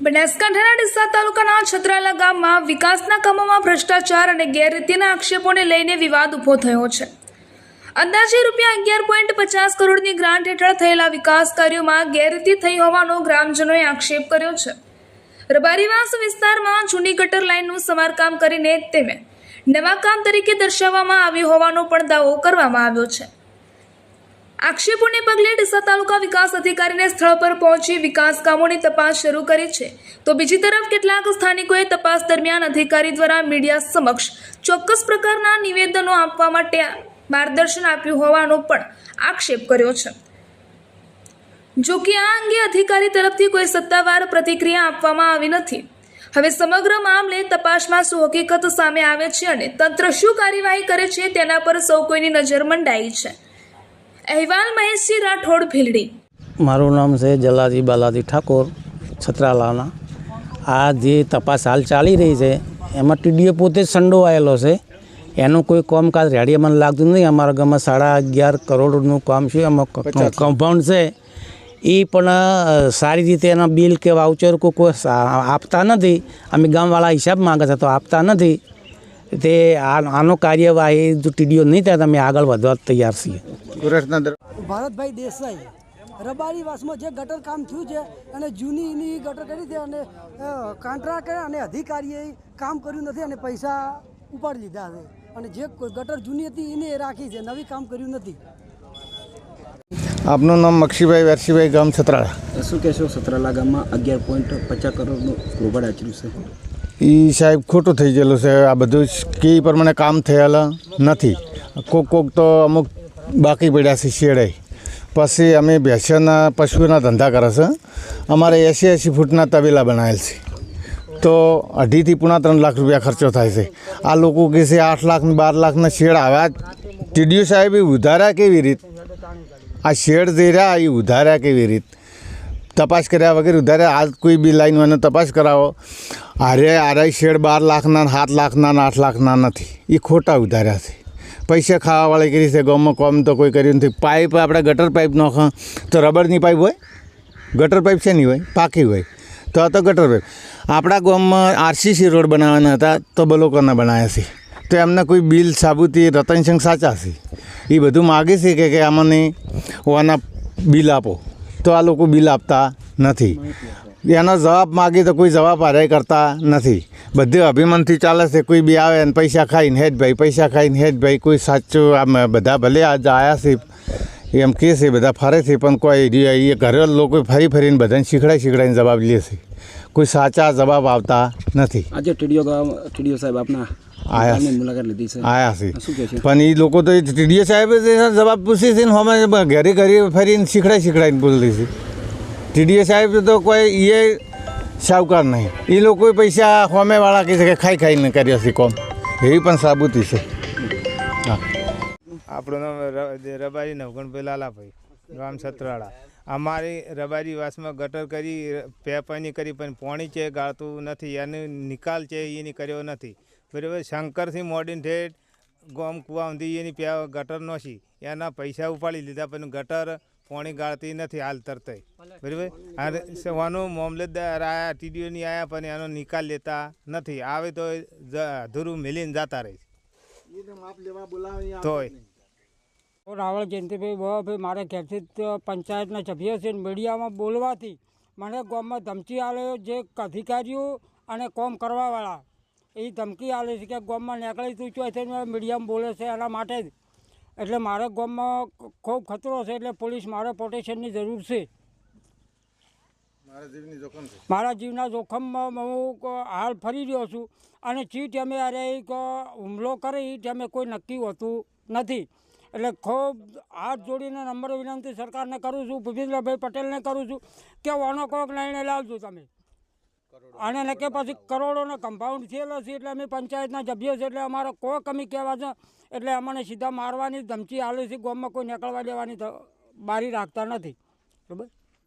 બનાસકાંઠાના ડીસા તાલુકાના છત્રાલા ગામમાં વિકાસના કામોમાં ભ્રષ્ટાચાર અને ગેરરીતિના આક્ષેપોને લઈને વિવાદ ઊભો થયો છે। અંદાજે ₹11.50 કરોડની ગ્રાન્ટ હેઠળ થયેલા વિકાસ કાર્યોમાં ગેરરીતિ થઈ હોવાનો ગ્રામજનોએ આક્ષેપ કર્યો છે। રબારીવાસ વિસ્તારમાં જૂની ગટર લાઇનનું સમારકામ કરીને તેને નવા કામ તરીકે દર્શાવવામાં આવ્યું હોવાનો પણ દાવો કરવામાં આવ્યો છે। આક્ષેપોને પગલે ડીસા તાલુકા વિકાસ અધિકારીને સ્થળ પર પહોંચી વિકાસ કામોની તપાસ શરૂ કરી છે, તો બીજી તરફ કેટલાક સ્થાનિકોએ તપાસ દરમિયાન અધિકારી દ્વારા મીડિયા સમક્ષ ચોક્કસ પ્રકારના નિવેદનો આપવા માટે માર્ગદર્શન આપ્યું હોવાનો પણ આક્ષેપ કર્યો છે। જો કે આ અંગે અધિકારી તરફથી કોઈ સત્તાવાર પ્રતિક્રિયા આપવામાં આવી નથી। હવે સમગ્ર મામલે તપાસમાં શું હકીકત સામે આવે છે અને તંત્ર શું કાર્યવાહી કરે છે તેના પર સૌ કોઈની નજર મંડાઈ છે। અહેવાલ મહેશજી રાઠોડ ભીલડી। મારું નામ છે જલાજી બાલાજી ઠાકોર છત્રાલાના। આ જે તપાસ હાલ ચાલી રહી છે એમાં ટીડીઓ પોતે સંડોવાયેલો છે। એનું કોઈ કામકાજ રેડી મને લાગતું નહીં। અમારા ગામમાં 11.5 કરોડનું કામ છે, એમાં કમ્પાઉન્ડ છે એ પણ સારી રીતે એના બિલ કે વાઉચર કોઈ આપતા નથી। અમે ગામવાળા હિસાબ માંગે છે તો આપતા નથી। તે આનો કાર્યવાહી જો ટીડીઓ નહીં થાય તો અમે આગળ વધવા તૈયાર છીએ। ભારતભાઈ દેસાઈ રબારીવાસમાં જે ગટર કામ થયું છે અને જૂની ગટર કરી છે અને કોન્ટ્રાક્ટર અને અધિકારીએ કામ કર્યું નથી અને પૈસા ઉપાડી લીધા છે અને જે ગટર જૂની હતી એને રાખી છે, નવી કામ કર્યું નથી। આપનું નામ મક્ષીભાઈ વેરસીભાઈ, ગામ છત્રાલા। શું કહેશો, છત્રાલા ગામમાં 11.50 કરોડનું રોકડ આચર્યું છે? એ સાહેબ ખોટું થઈ ગયેલું છે। આ બધું કે પ્રમાણે કામ થયેલા નથી। કોક તો અમુક બાકી પડ્યા છે શેડે। પછી અમે ભેંસના પશુના ધંધા કરે છે। અમારે 80 ફૂટના તબેલા બનાવેલ છે, તો 2.5 થી 3 લાખ રૂપિયા ખર્ચો થાય છે। આ લોકો કહે છે 8 લાખ 12 લાખના શેડ આવ્યા। ટીડીઓ સાહેબ એ ઉધાર્યા કેવી રીત? આ શેડ જે રહ્યા એ ઉધાર્યા કેવી રીત? તપાસ કર્યા વગર ઉધાર્યા? આજ કોઈ બી લાઈન તપાસ કરાવો। આરે શેડ 12 લાખના 7 લાખના 8 લાખના નથી, એ ખોટા ઉધાર્યા છે। પૈસા ખાવાવાળી કરી છે। ગામમાં કામ તો કોઈ કર્યું નથી। પાઇપ આપણે ગટર પાઇપ નાખો તો રબરની પાઇપ હોય? ગટર પાઇપ છે નહીં હોય, પાકી હોય તો આ તો ગટર પાઇપ। આપણા ગામમાં આરસીસી રોડ બનાવવાના હતા તો બલોકોના બનાવ્યા છે, તો એમને કોઈ બિલ સાબુતી રતનસિંહ સાચા છે એ બધું માગે છે કે અમને ઓના બિલ આપો, તો આ લોકો બિલ આપતા નથી। એનો જવાબ માગે તો કોઈ જવાબ હારે કરતા નથી। બધે અભિમાનથી ચાલે છે। કોઈ બી આવે ને પૈસા ખાઈને હેડભાઈ, પૈસા ખાઈને હેડભાઈ। કોઈ સાચું આમ બધા ભલે આજ આવ્યા છે એમ કહે છે, બધા ફરે છે, પણ કોઈ એ ઘરે લોકો ફરીને બધાને શીખડાઈને જવાબ લે છે। કોઈ સાચા જવાબ આવતા નથી। આજે ટીડીઓ સાહેબ આપના મુલાકાત લીધી છે, આવ્યા છે, શું કહે છે? પણ એ લોકો તો ટીડીઓ સાહેબ જવાબ પૂછે છે ને અમે ઘરે ફરીને શીખડાઈને બોલે છે। ટીડીઓ સાહેબ તો કોઈ એ સાવકાર નહીં। એ લોકો પૈસા હોમેવાળા કહે છે કે ખાઈને કર્યા છે કોમ, એવી પણ સાબુતી છે। હા, આપણું નામ રબારી નવગણભાઈ લાલાભાઈ, ગામ છત્રાળા। અમારી રબારી વાસમાં ગટર કરી પેપાની કરી પણ પાણી છે ગાળતું નથી, એનો નિકાલ છે એની કર્યો નથી, બરાબર। શંકરથી મોડીને ઠેઠ ગોમ કુવા ઊંધી એની ગટર નોશી, એના પૈસા ઉપાડી લીધા પણ ગટર પાણી ગાળતી નથી હાલ તરતે, બરાબર। વાનો મામલતદાર આવ્યા, ટીડીઓની આવ્યા પણ એનો નિકાલ લેતા નથી। આવે તો અધૂરું મિલીને જતા રહે તો રાવળ જયંતિભાઈ ભાઈ મારે ઘેરથી પંચાયતના સભ્ય છે, મીડિયામાં બોલવાથી મને ગામમાં ધમકી આલે જે અધિકારીઓ અને કોમ કરવાવાળા એ ધમકી આલે છે કે ગામમાં નીકળી તું ચોથી મીડિયામાં બોલે છે એના માટે જ। એટલે મારે ગામમાં ખૂબ ખતરો છે, એટલે પોલીસ મારે પ્રોટેક્શનની જરૂર છે। મારા જીવના જોખમમાં હું હાલ ફરી રહ્યો છું અને ચી ટાઈમે અરે હુમલો કરે એ ટાઈમે કોઈ નક્કી હોતું નથી। એટલે ખૂબ હાથ જોડીને નમ્ર વિનંતી સરકારને કરું છું, ભૂપેન્દ્રભાઈ પટેલને કરું છું કે આનો કોઈક લઈને લાવજો તમે અને કે પછી કરોડોનો કમ્પાઉન્ડ થયેલો છે। એટલે અમે પંચાયતના સભ્યો છે, એટલે અમારે કોઈ કમી કહેવા છે એટલે અમને સીધા મારવાની ધમકી આલે છે। ગામમાં કોઈ નીકળવા દેવાની બારી રાખતા નથી, બરાબર।